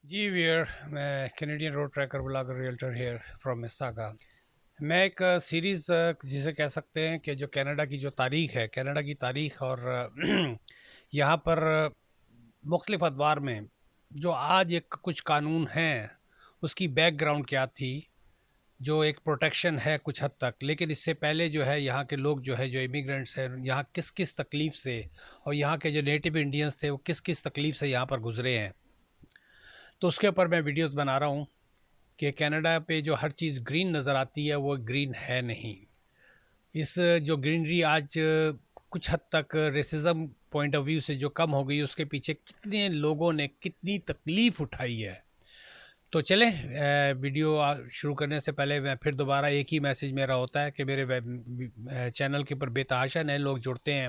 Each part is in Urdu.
جی ویئر میں Canadian road trekker blogger realtor here from Mississauga. میں ایک سیریز جسے کہہ سکتے ہیں کہ جو کینیڈا کی جو تاریخ ہے، کینیڈا کی تاریخ اور یہاں پر مختلف ادوار میں جو آج ایک کچھ قانون ہیں اس کی بیک گراؤنڈ کیا تھی، جو ایک پروٹیکشن ہے کچھ حد تک، لیکن اس سے پہلے جو ہے یہاں کے لوگ جو ہے جو امیگرینٹس ہیں یہاں کس کس تکلیف سے، اور یہاں کے جو نیٹو انڈینس تھے وہ کس کس تکلیف سے یہاں پر گزرے ہیں. تو اس کے اوپر میں ویڈیوز بنا رہا ہوں کہ کینیڈا پہ جو ہر چیز گرین نظر آتی ہے وہ گرین ہے نہیں. اس جو گرینری آج کچھ حد تک ریسزم پوائنٹ آف ویو سے جو کم ہو گئی، اس کے پیچھے کتنے لوگوں نے کتنی تکلیف اٹھائی ہے. تو چلیں ویڈیو شروع کرنے سے پہلے میں پھر دوبارہ ایک ہی میسیج میرا ہوتا ہے کہ میرے چینل کے اوپر بے تحاشا نئے لوگ جڑتے ہیں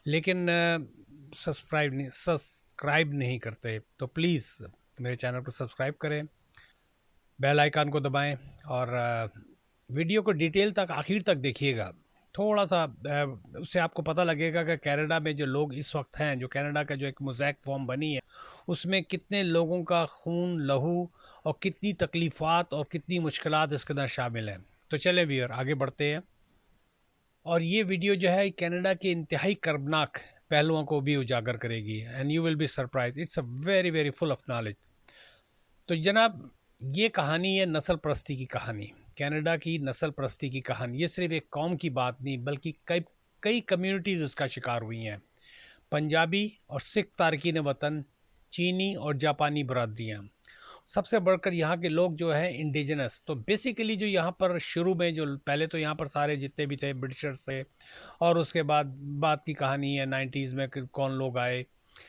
لیکن سبسکرائب نہیں کرتے، تو پلیز میرے چینل کو سبسکرائب کریں، بیل آئیکن کو دبائیں اور ویڈیو کو ڈیٹیل تک آخر تک دیکھیے گا. تھوڑا سا اس سے آپ کو پتہ لگے گا کہ کینیڈا میں جو لوگ اس وقت ہیں، جو کینیڈا کا جو ایک موزیک فارم بنی ہے اس میں کتنے لوگوں کا خون لہو اور کتنی تکلیفات اور کتنی مشکلات اس کے اندر شامل ہیں. تو چلیں ویئر آگے بڑھتے ہیں، اور یہ ویڈیو جو ہے کینیڈا کے انتہائی کربناک پہلوؤں کو بھی اجاگر کرے گی. And you will be surprised, it's a very very full of knowledge. تو جناب یہ کہانی ہے نسل پرستی کی کہانی، کینیڈا کی نسل پرستی کی کہانی. یہ صرف ایک قوم کی بات نہیں بلکہ کئی کمیونٹیز اس کا شکار ہوئی ہیں. پنجابی اور سکھ تارکین وطن، چینی اور جاپانی برادریاں، سب سے بڑھ کر یہاں کے لوگ جو ہیں انڈیجنس. تو بیسیکلی جو یہاں پر شروع میں جو پہلے تو یہاں پر سارے جتنے بھی تھے برٹشرز تھے، اور اس کے بعد کی کہانی ہے 90s میں کہ کون لوگ آئے،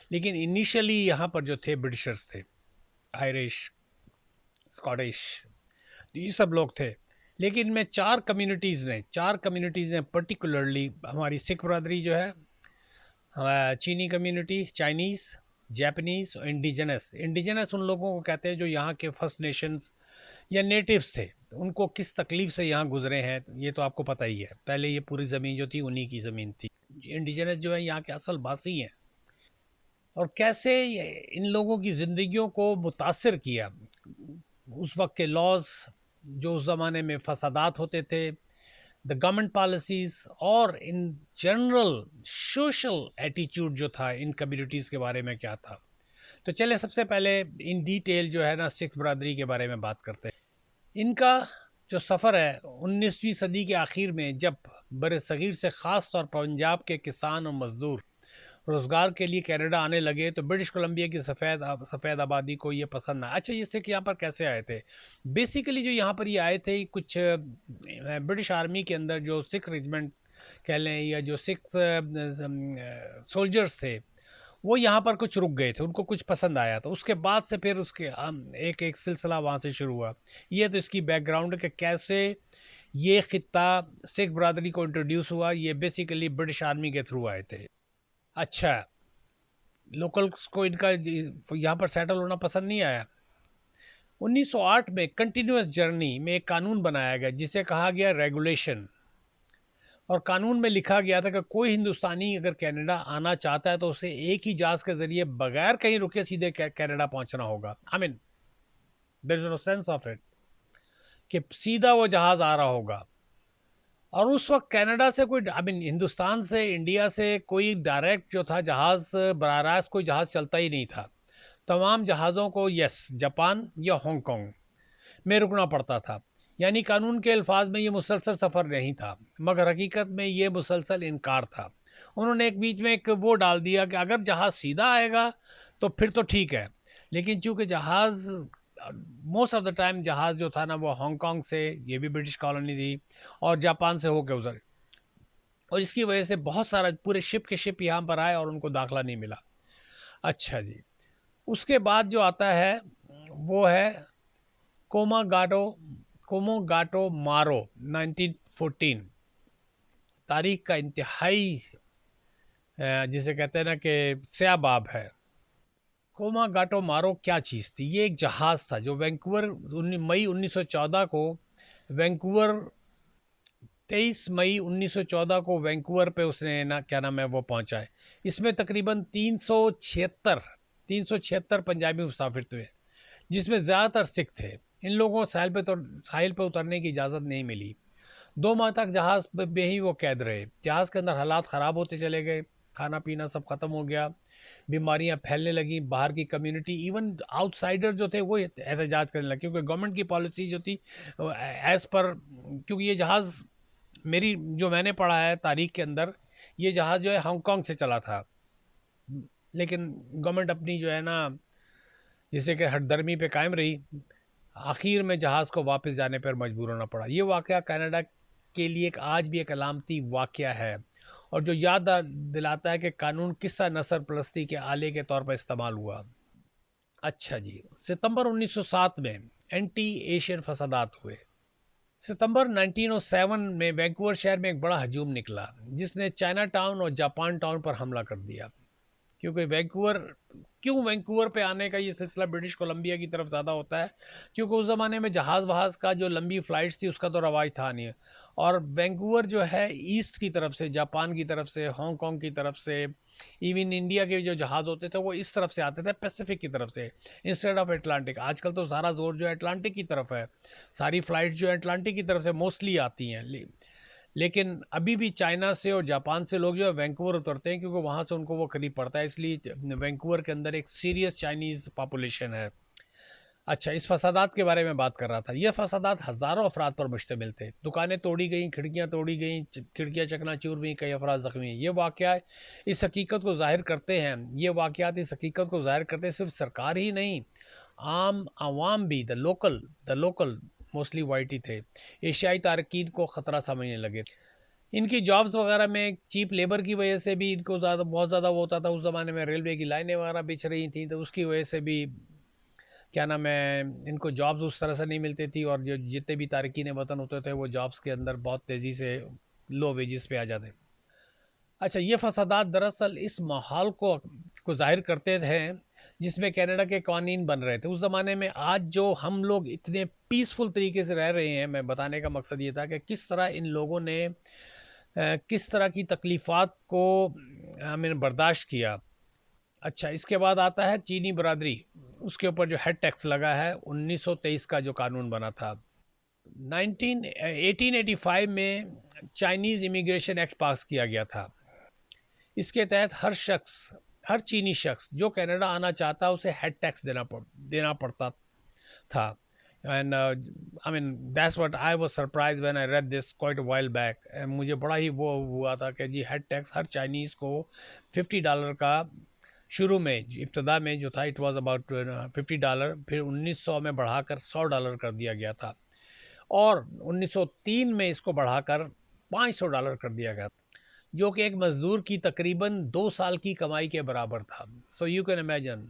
لیکن انیشلی یہاں پر جو تھے برٹشرز تھے، آئرش، اسکاٹش، یہ سب لوگ تھے. لیکن ان میں چار کمیونٹیز نے پرٹیکولرلی ہماری سکھ برادری جو ہے، چینی کمیونٹی، چائنیز، جاپنیز اور انڈیجنس ان لوگوں کو کہتے ہیں جو یہاں کے فرسٹ نیشنز یا نیٹیوز تھے. ان کو کس تکلیف سے یہاں گزرے ہیں یہ تو آپ کو پتہ ہی ہے. پہلے یہ پوری زمین جو تھی انہی کی زمین تھی. انڈیجنس جو ہے یہاں کے اصل باسی ہیں، اور کیسے ان لوگوں کی زندگیوں کو متاثر کیا اس وقت کے لاز، جو اس زمانے میں فسادات ہوتے تھے، دا گورنمنٹ پالیسیز، اور ان جنرل سوشل ایٹیچیوڈ جو تھا ان کمیونٹیز کے بارے میں کیا تھا. تو چلے سب سے پہلے ان ڈیٹیل جو ہے نا سکھ برادری کے بارے میں بات کرتے ہیں. ان کا جو سفر ہے 19ویں صدی کے آخر میں، جب بر صغیر سے خاص طور پر پنجاب کے کسان اور مزدور روزگار کے لیے کینیڈا آنے لگے تو برٹش کولمبیا کی سفید آبادی کو یہ پسند نہ. اچھا یہ سکھ یہاں پر کیسے آئے تھے؟ بیسیکلی جو یہاں پر یہ آئے تھے کچھ برٹش آرمی کے اندر جو سکھ ریجمنٹ کہہ لیں یا جو سکھ سولجرز تھے وہ یہاں پر کچھ رک گئے تھے، ان کو کچھ پسند آیا. تو اس کے بعد سے پھر اس کے ایک سلسلہ وہاں سے شروع ہوا. یہ تو اس کی بیک گراؤنڈ ہے کہ کیسے یہ خطہ سکھ برادری کو انٹروڈیوس ہوا. یہ بیسیکلی برٹش آرمی کے تھرو آئے تھے. اچھا لوکلس کو ان کا یہاں پر سیٹل ہونا پسند نہیں آیا. 1908 میں کنٹینیوس جرنی میں ایک قانون بنایا گیا جسے کہا گیا ریگولیشن، اور قانون میں لکھا گیا تھا کہ کوئی ہندوستانی اگر کینیڈا آنا چاہتا ہے تو اسے ایک ہی جہاز کے ذریعے بغیر کہیں رکے سیدھے کینیڈا پہنچنا ہوگا. I mean, there is no sense of it کہ سیدھا وہ جہاز آ رہا ہوگا. اور اس وقت کینیڈا سے کوئی ہندوستان سے، انڈیا سے کوئی ڈائریکٹ جو تھا جہاز، براہ راست کوئی جہاز چلتا ہی نہیں تھا. تمام جہازوں کو جاپان یا ہانگ کانگ میں رکنا پڑتا تھا. یعنی قانون کے الفاظ میں یہ مسلسل سفر نہیں تھا، مگر حقیقت میں یہ مسلسل انکار تھا. انہوں نے ایک بیچ میں ایک وہ ڈال دیا کہ اگر جہاز سیدھا آئے گا تو پھر تو ٹھیک ہے، لیکن چونکہ جہاز موسٹ آف دا ٹائم جہاز جو تھا نا وہ ہانگ کانگ سے، یہ بھی برٹش کالونی تھی، اور جاپان سے ہو کے ادھر، اور اس کی وجہ سے بہت سارا پورے شپ کے شپ یہاں پر آئے اور ان کو داخلہ نہیں ملا. اچھا جی، اس کے بعد جو آتا ہے وہ ہے کومو گاٹو مارو 1914. تاریخ کا انتہائی جسے کہتے ہیں نا کہ سیاہ باب ہے. کوما گاٹو مارو کیا چیز تھی؟ یہ ایک جہاز تھا جو وینکوور مئی 1914 کو وینکوور 23 مئی 1914 کو وینکوور پہ اس نے کیا نام ہے وہ پہنچا ہے. اس میں تقریباً 376 پنجابی مسافر تھے. جس میں زیادہ تر سکھ تھے. ان لوگوں کو ساحل پہ اترنے کی اجازت نہیں ملی. 2 ماہ تک جہاز پہ ہی وہ قید رہے. جہاز کے اندر حالات خراب ہوتے چلے گئے, کھانا پینا سب ختم ہو گیا, بیماریاں پھیلنے لگیں. باہر کی کمیونٹی, ایون آؤٹ سائڈر جو تھے وہ احتجاج کرنے لگے, کیونکہ گورنمنٹ کی پالیسی جو تھی ایز پر, کیونکہ یہ جہاز جو میں نے پڑھا ہے تاریخ کے اندر, یہ جہاز جو ہے ہانگ کانگ سے چلا تھا, لیکن گورنمنٹ اپنی جو ہے نا جسے کہ ہٹ درمی پہ قائم رہی, آخر میں جہاز کو واپس جانے پر مجبور ہونا پڑا. یہ واقعہ کینیڈا کے لیے آج بھی ایک علامتی واقعہ ہے, اور جو یاد دلاتا ہے کہ قانون کس طرح نسل پرستی کے آلے کے طور پر استعمال ہوا. اچھا جی, ستمبر 1907 میں اینٹی ایشین فسادات ہوئے. ستمبر 1907 میں وینکوور شہر میں ایک بڑا ہجوم نکلا جس نے چائنا ٹاؤن اور جاپان ٹاؤن پر حملہ کر دیا. کیونکہ وینکوور پہ آنے کا یہ سلسلہ برٹش کولمبیا کی طرف زیادہ ہوتا ہے, کیونکہ اس زمانے میں جہاز کا جو لمبی فلائٹس تھی اس کا تو رواج تھا نہیں. اور وینکوور جو ہے ایسٹ کی طرف سے, جاپان کی طرف سے, ہانگ کانگ کی طرف سے, ایون انڈیا کے جو جہاز ہوتے تھے وہ اس طرف سے آتے تھے, پیسیفک کی طرف سے انسٹیڈ آف اٹلانٹک. آج کل تو سارا زور جو ہے اٹلانٹک کی طرف ہے, ساری فلائٹ جو ہے اٹلانٹک کی طرف سے موسٹلی آتی ہیں. لیکن ابھی بھی چائنا سے اور جاپان سے لوگ جو ہے وینکوور اترتے ہیں, کیونکہ وہاں سے ان کو وہ قریب پڑتا ہے, اس لیے وینکوور کے اندر ایک سیریس چائنیز پاپولیشن ہے. اچھا, اس فسادات کے بارے میں بات کر رہا تھا. یہ فسادات ہزاروں افراد پر مشتمل تھے. دکانیں توڑی گئیں, کھڑکیاں توڑی گئیں, کھڑکیاں چکنا چور ہوئیں, کئی افراد زخمی ہیں. یہ واقعات اس حقیقت کو ظاہر کرتے ہیں صرف سرکار ہی نہیں, عام عوام بھی, دا لوکل موسٹلی وائٹ ہی تھے, ایشیائی تارکین کو خطرہ سمجھنے لگے. ان کی جابز وغیرہ میں چیپ لیبر کی وجہ سے بھی ان کو بہت زیادہ وہ ہوتا تھا. اس زمانے میں ریلوے کی لائنیں وغیرہ بچھ رہی تھیں, تو اس کی وجہ سے بھی کیا نام ہے, ان کو جابز اس طرح سے نہیں ملتی تھی, اور جو جتنے بھی تارکین وطن ہوتے تھے وہ جابز کے اندر بہت تیزی سے لو ویجز پہ آ جاتے. اچھا, یہ فسادات دراصل اس ماحول کو ظاہر کرتے ہیں جس میں کینیڈا کے قوانین بن رہے تھے اس زمانے میں. آج جو ہم لوگ اتنے پیسفل طریقے سے رہ رہے ہیں, میں بتانے کا مقصد یہ تھا کہ کس طرح ان لوگوں نے کس طرح کی تکلیفات کو برداشت کیا. اچھا, اس کے بعد آتا ہے چینی برادری, اس کے اوپر جو ہیڈ ٹیکس لگا ہے 1923 کا جو قانون بنا تھا. 1885 میں چائنیز امیگریشن ایکٹ پاس کیا گیا تھا. اس کے تحت ہر چینی شخص جو کینیڈا آنا چاہتا اسے ہیڈ ٹیکس دینا پڑتا تھا. And that's what I was surprised when I read this quite a while back. مجھے بڑا ہی وہ ہوا تھا کہ جی ہیڈ ٹیکس ہر چائنیز کو $50 کا شروع میں, ابتدا میں جو تھا, اٹ واز اباؤٹ $50, پھر 1900 میں بڑھا کر $100 کر دیا گیا تھا, اور 1903 میں اس کو بڑھا کر $500 کر دیا گیا تھا, جو کہ ایک مزدور کی تقریباً 2 سال کی کمائی کے برابر تھا. سو یو کین امیجن,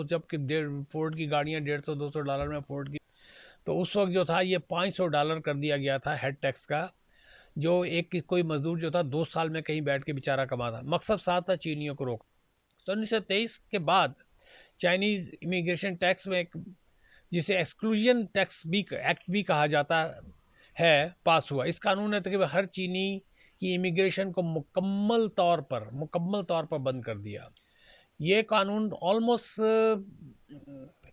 جب کہ فورڈ کی گاڑیاں $150-200 میں فورڈ کی, تو اس وقت جو تھا یہ $500 کر دیا گیا تھا ہیڈ ٹیکس کا, جو کوئی مزدور جو تھا 2 سال میں کہیں بیٹھ کے بیچارہ کماتا. مقصد صاف تھا چینیوں کو روک. تو 1923 کے بعد چائنیز امیگریشن ٹیکس میں جسے ایکسکلوژن ٹیکس ایکٹ بھی کہا جاتا ہے پاس ہوا. اس قانون نے تقریباً ہر چینی کی امیگریشن کو مکمل طور پر بند کر دیا. یہ قانون آلموسٹ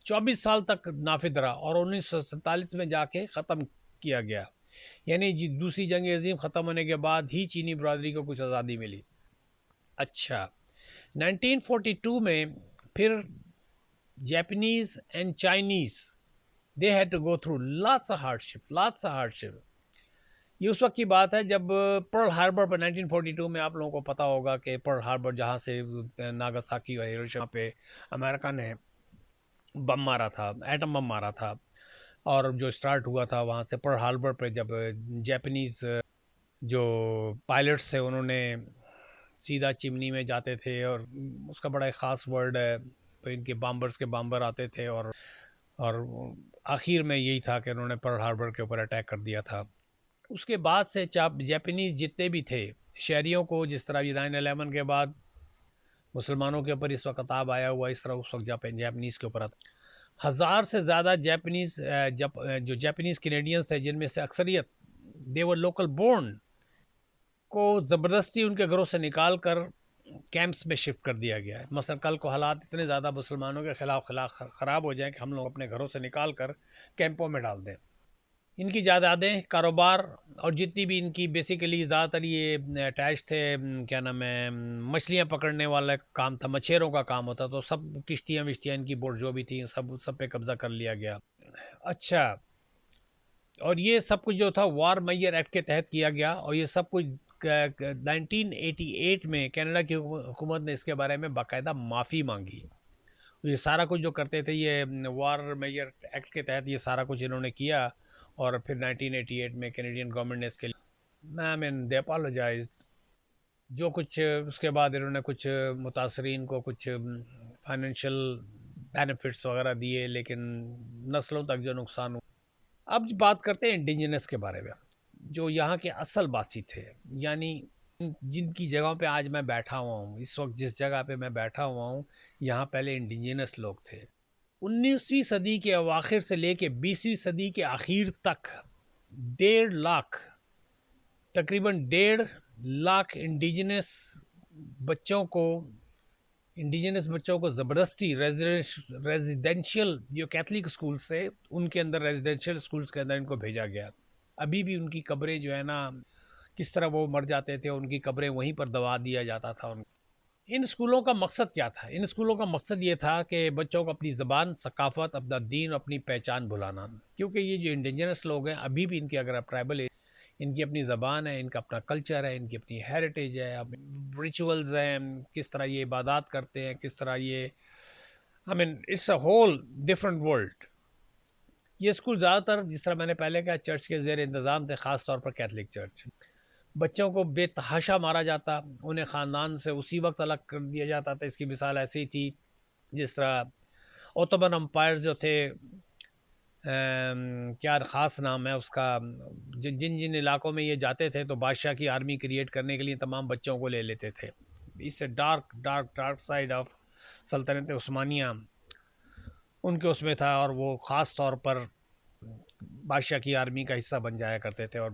24 سال تک نافذ رہا, اور 1947 میں جا کے ختم کیا گیا. یعنی دوسری جنگ عظیم ختم ہونے کے بعد ہی چینی برادری کو کچھ آزادی ملی. اچھا, 1942 میں پھر Japanese and Chinese they had to go through lots of hardship. یہ اس وقت کی بات ہے جب پرل ہاربر پر 1942 میں, آپ لوگوں کو پتا ہوگا کہ پرل ہاربر جہاں سے ناگاساکی اور ہیروشیما پہ امریکہ نے بم مارا تھا, ایٹم بم مارا تھا, اور جو سٹارٹ ہوا تھا وہاں سے پرل ہاربر پہ, جب جیپنیز جو پائلٹس تھے انہوں نے سیدھا چمنی میں جاتے تھے, اور اس کا بڑا ایک خاص ورڈ ہے, تو ان کے بامبر آتے تھے, اور آخر میں یہی تھا کہ انہوں نے پرل ہاربر کے اوپر اٹیک کر دیا تھا. اس کے بعد سے جیپنیز جتنے بھی تھے شہریوں کو, جس طرح 9/11 کے بعد مسلمانوں کے اوپر اس وقت عذاب آیا ہوا, اس طرح اس وقت جیپنیز کے اوپر آتا. 1000 سے زیادہ جیپنیز کینیڈینز تھے, جن میں سے اکثریت they were local born, کو زبردستی ان کے گھروں سے نکال کر کیمپس میں شفٹ کر دیا گیا ہے. مثلا کل کو حالات اتنے زیادہ مسلمانوں کے خلاف خراب ہو جائیں کہ ہم لوگ اپنے گھروں سے نکال کر کیمپوں میں ڈال دیں. ان کی جائیدادیں، کاروبار اور جتنی بھی ان کی بیسیکلی زیادہ تر یہ اٹیچ تھے، کیا نام ہے، مچھلیاں پکڑنے والا کام تھا، مچھیروں کا کام ہوتا، تو سب کشتیاں وشتیاں ان کی بوٹ جو بھی تھیں سب پہ قبضہ کر لیا گیا. اچھا، اور یہ سب کچھ جو تھا وار میئر ایکٹ کے تحت کیا گیا، اور یہ سب کچھ 1988 میں کینیڈا کی حکومت نے اس کے بارے میں باقاعدہ معافی مانگی. یہ سارا کچھ جو کرتے تھے یہ وار میئر ایکٹ کے تحت یہ سارا کچھ انہوں نے کیا، اور پھر 1988 میں کینیڈین گورنمنٹ نے اس کے لیے دے اپالوجائزڈ. جو کچھ اس کے بعد انہوں نے کچھ متاثرین کو کچھ فائنینشیل بینیفٹس وغیرہ دیے، لیکن نسلوں تک جو نقصان ہوا. اب بات کرتے ہیں انڈیجنس کے بارے میں، جو یہاں کے اصل باسی تھے، یعنی جن کی جگہوں پہ آج میں بیٹھا ہوا ہوں. اس وقت جس جگہ پہ میں بیٹھا ہوا ہوں یہاں پہلے انڈیجنس لوگ تھے. 19ویں صدی کے اواخر سے لے کے 20ویں صدی کے آخر تک 1.5 لاکھ، تقریباً 1.5 لاکھ انڈیجنس بچوں کو زبردستی ریزیڈینشیل جو کیتھولک اسکولز تھے ان کے اندر، ریزیڈینشیل اسکولز کے اندر ان کو بھیجا گیا. ابھی بھی ان کی قبریں جو ہے نا، کس طرح وہ مر جاتے تھے ان کی قبریں وہیں پر دبا دیا جاتا تھا. ان اسکولوں کا مقصد کیا تھا؟ ان اسکولوں کا مقصد یہ تھا کہ بچوں کو اپنی زبان، ثقافت، اپنا دین، اپنی پہچان بھلانا. کیونکہ یہ جو انڈیجنس لوگ ہیں ابھی بھی ان کی، اگر آپ ٹرائبل، ان کی اپنی زبان ہے، ان کا اپنا کلچر ہے، ان کی اپنی ہیریٹیج ہے، ریچولز ہیں، کس طرح یہ عبادات کرتے ہیں، کس طرح یہ it's a whole different world. یہ اسکول زیادہ تر، جس طرح میں نے پہلے کہا، چرچ کے زیر انتظام تھے، خاص طور پر کیتھولک چرچ. بچوں کو بے تحاشا مارا جاتا، انہیں خاندان سے اسی وقت الگ کر دیا جاتا تھا. اس کی مثال ایسی تھی جس طرح اوٹومن امپائر جو تھے، کیا خاص نام ہے اس کا، جن علاقوں میں یہ جاتے تھے تو بادشاہ کی آرمی کریٹ کرنے کے لیے تمام بچوں کو لے لیتے تھے. اس سے ڈارک سائڈ آف سلطنت عثمانیہ ان کے اس میں تھا، اور وہ خاص طور پر بادشاہ کی آرمی کا حصہ بن جایا کرتے تھے اور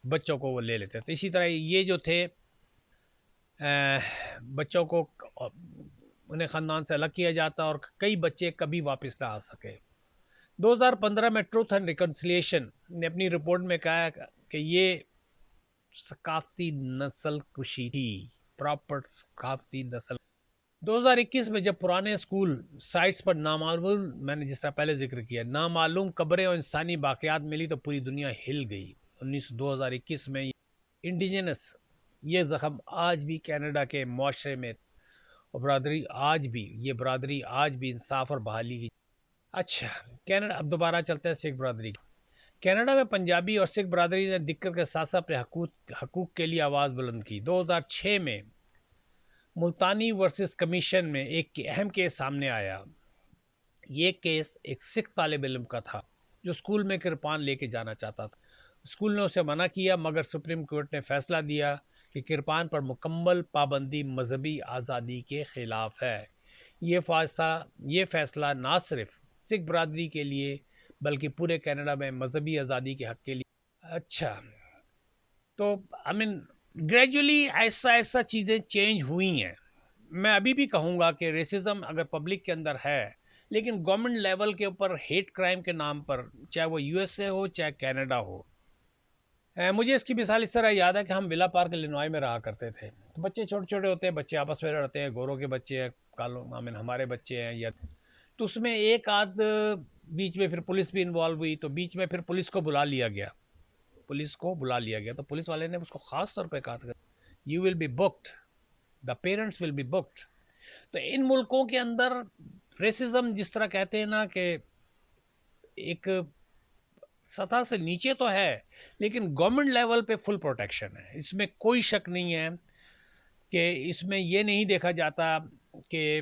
بچوں کو وہ لے لیتے تھے. اسی طرح یہ جو تھے بچوں کو انہیں خاندان سے الگ کیا جاتا، اور کئی بچے کبھی واپس نہ آ سکے. 2015 میں ٹروتھ اینڈ ریکنسیلیشن نے اپنی رپورٹ میں کہا کہ یہ ثقافتی نسل کشی تھی، پراپر ثقافتی نسل. 2021 میں جب پرانے اسکول سائٹس پر نامعلوم، میں نے جس طرح پہلے ذکر کیا، نامعلوم قبریں اور انسانی باقیات ملی تو پوری دنیا ہل گئی. 2021 میں انڈیجنس یہ زخم آج بھی کینیڈا کے معاشرے میں، اور برادری آج بھی انصاف اور بحالی کی. اچھا، کینیڈا، اب دوبارہ چلتے ہیں سکھ برادری. کینیڈا میں پنجابی اور سکھ برادری نے دقت کے ساتھ ساتھ اپنے حقوق کے لیے آواز بلند کی. 2006 میں ملتانی ورسز کمیشن میں ایک اہم کیس سامنے آیا. یہ کیس ایک سکھ طالب علم کا تھا جو اسکول میں کرپان لے کے جانا چاہتا تھا. اسکول نے اسے منع کیا، مگر سپریم کورٹ نے فیصلہ دیا کہ کرپان پر مکمل پابندی مذہبی آزادی کے خلاف ہے. یہ فیصلہ نہ صرف سکھ برادری کے لیے بلکہ پورے کینیڈا میں مذہبی آزادی کے حق کے لیے. اچھا، تو گریجولی ایسا چیزیں چینج ہوئی ہیں. میں ابھی بھی کہوں گا کہ ریسزم اگر پبلک کے اندر ہے، لیکن گورنمنٹ لیول کے اوپر ہیٹ کرائم کے نام پر، چاہے وہ یو ایس اے ہو چاہے کینیڈا ہو. مجھے اس کی مثال اس طرح یاد ہے کہ ہم ولا پارک لنوائے میں رہا کرتے تھے. تو بچے چھوٹے چھوٹے ہوتے ہیں، بچے آپس میں لڑتے ہیں، گوروں کے بچے ہیں، کالوں ہمارے بچے ہیں، یا تو اس میں ایک آدھ بیچ میں پھر پولیس بھی انوالو ہوئی، تو بیچ میں پھر پولیس کو بلا لیا گیا. تو پولیس والے نے اس کو خاص طور پہ کہا تھا you will be booked, the parents will be booked. تو ان ملکوں کے اندر ریسزم جس طرح کہتے ہیں نا کہ ایک سطح سے نیچے تو ہے، لیکن گورنمنٹ لیول پہ فل پروٹیکشن ہے. اس میں کوئی شک نہیں ہے کہ اس میں یہ نہیں دیکھا جاتا کہ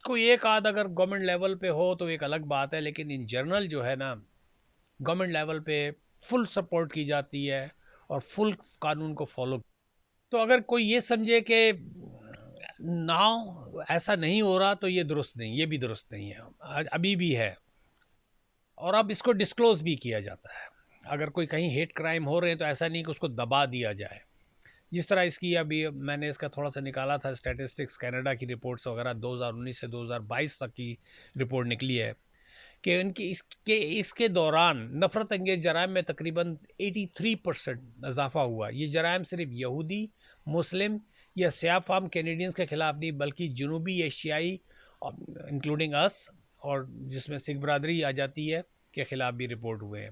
کوئی ایک آدھ اگر گورنمنٹ لیول پہ ہو تو ایک الگ بات ہے، لیکن ان جنرل جو ہے نا گورنمنٹ لیول پہ فل سپورٹ کی جاتی ہے اور فل قانون کو فالو. تو اگر کوئی یہ سمجھے کہ ایسا نہیں ہو رہا تو یہ درست نہیں، یہ بھی درست نہیں ہے، ابھی بھی ہے. اور اب اس کو ڈسکلوز بھی کیا جاتا ہے. اگر کوئی کہیں ہیٹ کرائم ہو رہے ہیں تو ایسا نہیں کہ اس کو دبا دیا جائے. جس طرح اس کی ابھی میں نے اس کا تھوڑا سا نکالا تھا اسٹیٹسٹکس، کینیڈا کی رپورٹس وغیرہ 2019 سے 2022 تک کی رپورٹ نکلی ہے کہ ان کی اس کے دوران نفرت انگیز جرائم میں تقریباً 83% اضافہ ہوا. یہ جرائم صرف یہودی، مسلم یا سیاہ فام کینیڈینز کے خلاف نہیں بلکہ جنوبی ایشیائی انکلوڈنگ اس، اور جس میں سکھ برادری آ جاتی ہے، کے خلاف بھی رپورٹ ہوئے ہیں.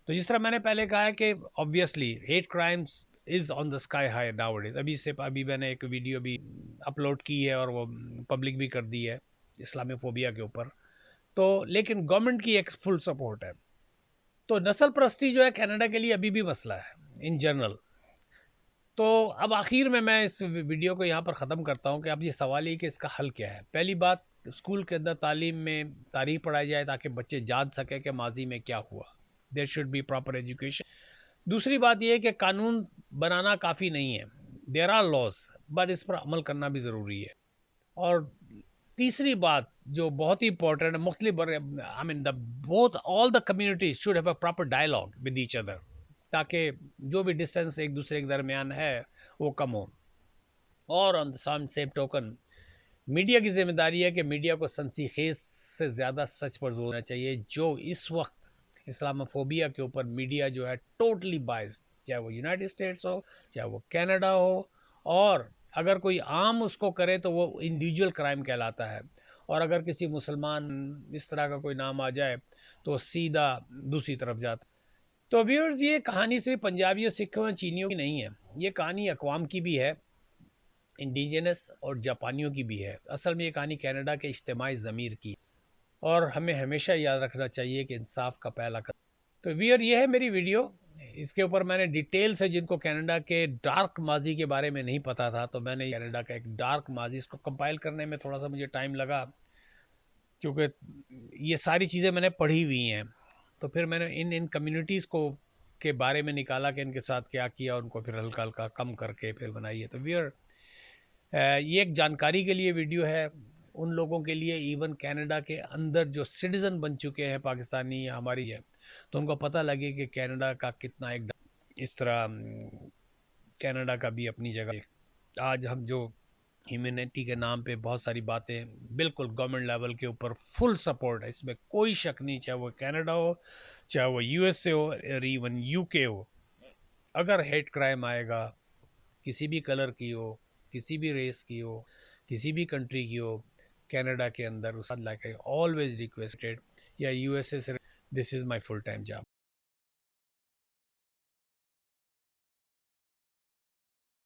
تو جس طرح میں نے پہلے کہا ہے کہ obviously hate crimes is on the sky high nowadays. ابھی میں نے ایک ویڈیو بھی اپلوڈ کی ہے اور وہ پبلک بھی کر دی ہے اسلامی فوبیا کے اوپر. تو لیکن گورنمنٹ کی ایک فل سپورٹ ہے. تو نسل پرستی جو ہے کینیڈا کے لیے ابھی بھی مسئلہ ہے ان جنرل. تو اب آخر میں اس ویڈیو کو یہاں پر ختم کرتا ہوں کہ اب یہ سوال ہے کہ اس کا حل کیا ہے. پہلی بات، اسکول کے اندر تعلیم میں تاریخ پڑھائی جائے تاکہ بچے جان سکیں کہ ماضی میں کیا ہوا. There should be proper education. دوسری بات یہ ہے کہ قانون بنانا کافی نہیں ہے، دیر آر لاز، بٹ اس پر عمل کرنا بھی ضروری ہے. اور تیسری بات جو بہت ہی امپورٹنٹ ہے، مختلف I mean both all the communities should have a proper dialogue with each other, تاکہ جو بھی ڈسٹینس ایک دوسرے کے درمیان ہے وہ کم ہو. اور آن دا سیم ٹوکن میڈیا کی ذمہ داری ہے کہ میڈیا کو سنسی خیز سے زیادہ سچ پر زور دینا چاہیے. جو اس وقت اسلاموفوبیا کے اوپر میڈیا جو ہے ٹوٹلی بائزڈ، چاہے وہ یونائٹڈ اسٹیٹس ہو، چاہے وہ کینیڈا ہو، اور اگر کوئی عام اس کو کرے تو وہ انڈیویجول کرائم کہلاتا ہے. اور اگر کسی مسلمان اس طرح کا کوئی نام آ جائے تو سیدھا دوسری طرف جاتا. تو ویورز، یہ کہانی صرف پنجابیوں، سکھوں اور چینیوں کی نہیں ہے، یہ کہانی اقوام کی بھی ہے، انڈیجنس اور جاپانیوں کی بھی ہے. اصل میں یہ کہانی کینیڈا کے اجتماعی ضمیر کی، اور ہمیں ہمیشہ یاد رکھنا چاہیے کہ انصاف کا پہلا قدم. تو ویور، یہ ہے میری ویڈیو. اس کے اوپر میں نے ڈیٹیل سے، جن کو کینیڈا کے ڈارک ماضی کے بارے میں نہیں پتا تھا، تو میں نے کینیڈا کا ایک ڈارک ماضی، اس کو کمپائل کرنے میں تھوڑا سا مجھے ٹائم لگا کیونکہ یہ ساری چیزیں میں نے پڑھی ہوئی ہیں. تو پھر میں نے ان کمیونٹیز کو کے بارے میں نکالا کہ ان کے ساتھ کیا کیا، ان کو پھر ہلکا ہلکا کم کر کے پھر بنائی ہے. تو ویور، یہ ایک جانکاری کے لیے ویڈیو ہے ان لوگوں کے لیے، ایون کینیڈا کے اندر جو سٹیزن بن چکے ہیں پاکستانی یا ہماری ہے، تو ان کو پتہ لگے کہ کینیڈا کا کتنا ایک اس طرح کینیڈا کا بھی اپنی جگہ. آج ہم جو ہیومینٹی کے نام پہ بہت ساری باتیں، بالکل گورنمنٹ لیول کے اوپر فل سپورٹ ہے، اس میں کوئی شک نہیں، چاہے وہ کینیڈا ہو، چاہے وہ یو ایس اے ہو، اور ایون یو کے ہو. اگر ہیٹ کرائم آئے گا، کسی بھی کلر کی ہو، کسی بھی ریس کی ہو، کسی بھی کنٹری کی ہو، کینیڈا کے اندر، لائک آئی آلویز ریکویسٹڈ، یا یو ایس اے سے، دس از مائی فل ٹائم جاب.